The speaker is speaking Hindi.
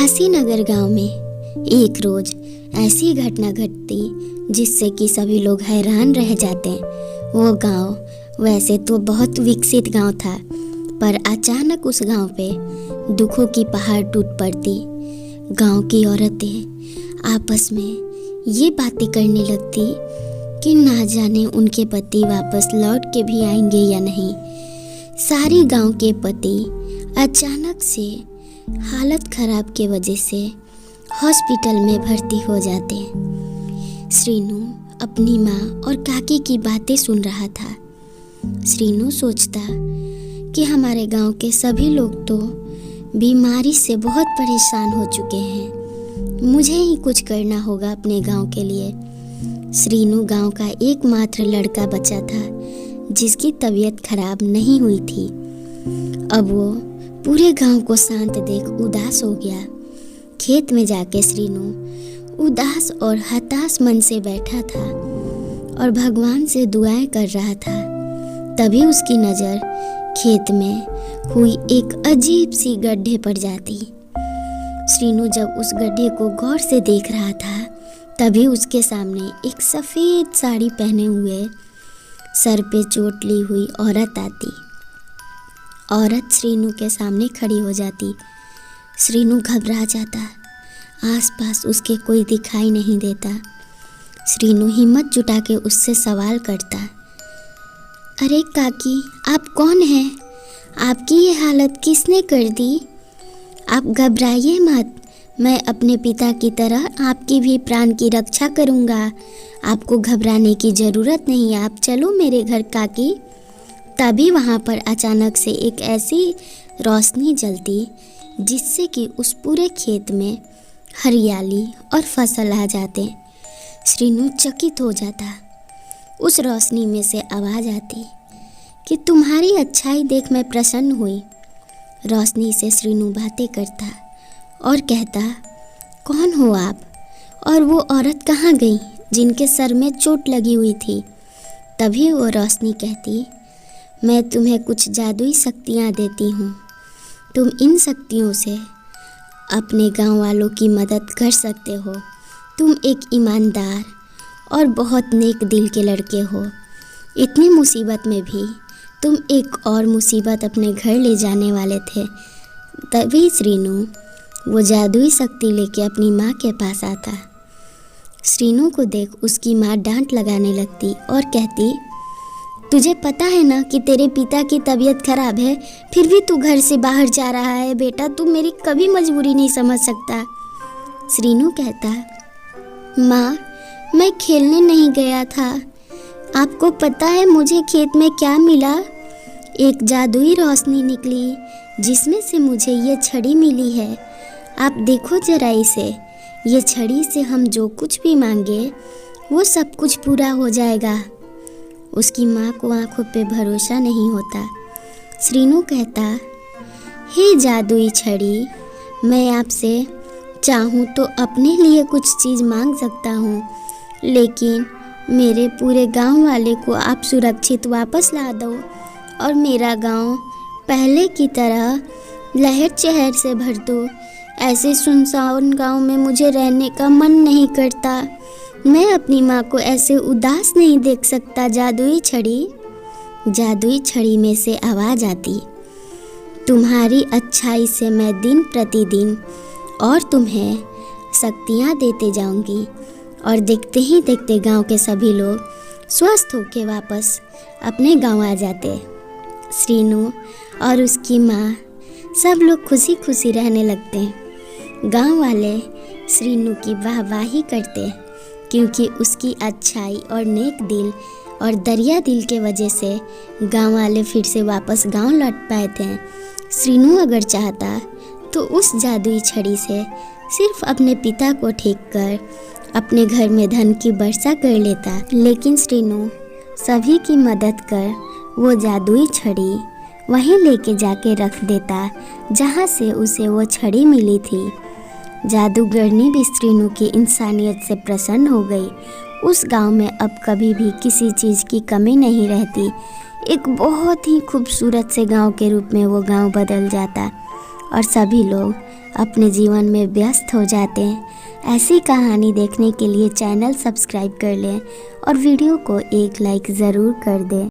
काशीनगर गांव में एक रोज ऐसी घटना घटती जिससे कि सभी लोग हैरान रह जाते। वो गांव वैसे तो बहुत विकसित गांव था, पर अचानक उस गांव पे दुखों की पहाड़ टूट पड़ती। गांव की औरतें आपस में ये बातें करने लगती कि ना जाने उनके पति वापस लौट के भी आएंगे या नहीं। सारी गांव के पति अचानक से हालत खराब के वजह से हॉस्पिटल में भर्ती हो जाते। श्रीनू अपनी माँ और काकी की बातें सुन रहा था। श्रीनू सोचता कि हमारे गांव के सभी लोग तो बीमारी से बहुत परेशान हो चुके हैं, मुझे ही कुछ करना होगा अपने गांव के लिए। श्रीनू गांव का एकमात्र लड़का बचा था जिसकी तबीयत खराब नहीं हुई थी। अब वो पूरे गांव को शांत देख उदास हो गया। खेत में जाके श्रीनू उदास और हताश मन से बैठा था और भगवान से दुआएं कर रहा था। तभी उसकी नज़र खेत में हुई एक अजीब सी गड्ढे पर जाती। श्रीनू जब उस गड्ढे को गौर से देख रहा था, तभी उसके सामने एक सफ़ेद साड़ी पहने हुए, सर पे चोट ली हुई औरत आती। औरत श्रीनू के सामने खड़ी हो जाती। श्रीनू घबरा जाता, आसपास उसके कोई दिखाई नहीं देता। श्रीनू हिम्मत जुटा के उससे सवाल करता, अरे काकी, आप कौन हैं? आपकी ये हालत किसने कर दी? आप घबराइए मत, मैं अपने पिता की तरह आपकी भी प्राण की रक्षा करूँगा। आपको घबराने की ज़रूरत नहीं, आप चलो मेरे घर काकी। तभी वहाँ पर अचानक से एक ऐसी रोशनी जलती जिससे कि उस पूरे खेत में हरियाली और फसल आ जाते। श्रीनू चकित हो जाता। उस रोशनी में से आवाज़ आती कि तुम्हारी अच्छाई देख मैं प्रसन्न हुई। रोशनी से श्रीनू बातें करता और कहता, कौन हो आप? और वो औरत कहाँ गई जिनके सर में चोट लगी हुई थी? तभी वो रोशनी कहती, मैं तुम्हें कुछ जादुई शक्तियाँ देती हूँ। तुम इन शक्तियों से अपने गांव वालों की मदद कर सकते हो। तुम एक ईमानदार और बहुत नेक दिल के लड़के हो। इतनी मुसीबत में भी तुम एक और मुसीबत अपने घर ले जाने वाले थे। तभी श्रीनू वो जादुई शक्ति लेके अपनी माँ के पास आता। श्रीनू को देख उसकी माँ डांट लगाने लगती और कहती, तुझे पता है ना कि तेरे पिता की तबीयत खराब है, फिर भी तू घर से बाहर जा रहा है। बेटा, तू मेरी कभी मजबूरी नहीं समझ सकता। श्रीनू कहता, माँ, मैं खेलने नहीं गया था। आपको पता है मुझे खेत में क्या मिला? एक जादुई रोशनी निकली जिसमें से मुझे ये छड़ी मिली है। आप देखो जरा इसे। ये छड़ी से हम जो कुछ भी मांगे वो सब कुछ पूरा हो जाएगा। उसकी माँ को आंखों पे भरोसा नहीं होता। श्रीनू कहता, हे जादुई छड़ी, मैं आपसे चाहूँ तो अपने लिए कुछ चीज़ मांग सकता हूँ, लेकिन मेरे पूरे गांव वाले को आप सुरक्षित वापस ला दो और मेरा गांव पहले की तरह लहर चहर से भर दो। ऐसे सुनसान गांव में मुझे रहने का मन नहीं करता। मैं अपनी माँ को ऐसे उदास नहीं देख सकता। जादुई छड़ी में से आवाज़ आती, तुम्हारी अच्छाई से मैं दिन प्रतिदिन और तुम्हें शक्तियाँ देते जाऊंगी। और देखते ही देखते गांव के सभी लोग स्वस्थ होकर वापस अपने गांव आ जाते। श्रीनू और उसकी माँ सब लोग खुशी खुशी रहने लगते। गांव वाले श्रीनू की वाहवाही करते क्योंकि उसकी अच्छाई और नेक दिल और दरिया दिल के वजह से गांव वाले फिर से वापस गांव लौट पाए थे। श्रीनू अगर चाहता तो उस जादुई छड़ी से सिर्फ अपने पिता को ठीक कर अपने घर में धन की वर्षा कर लेता, लेकिन श्रीनू सभी की मदद कर वो जादुई छड़ी वहीं लेके जाके रख देता जहाँ से उसे वो छड़ी मिली थी। जादूगरनी भी श्रीनू की इंसानियत से प्रसन्न हो गई। उस गांव में अब कभी भी किसी चीज़ की कमी नहीं रहती। एक बहुत ही खूबसूरत से गांव के रूप में वो गांव बदल जाता। और सभी लोग अपने जीवन में व्यस्त हो जाते हैं। ऐसी कहानी देखने के लिए चैनल सब्सक्राइब कर लें और वीडियो को एक लाइक ज़रूर कर दें।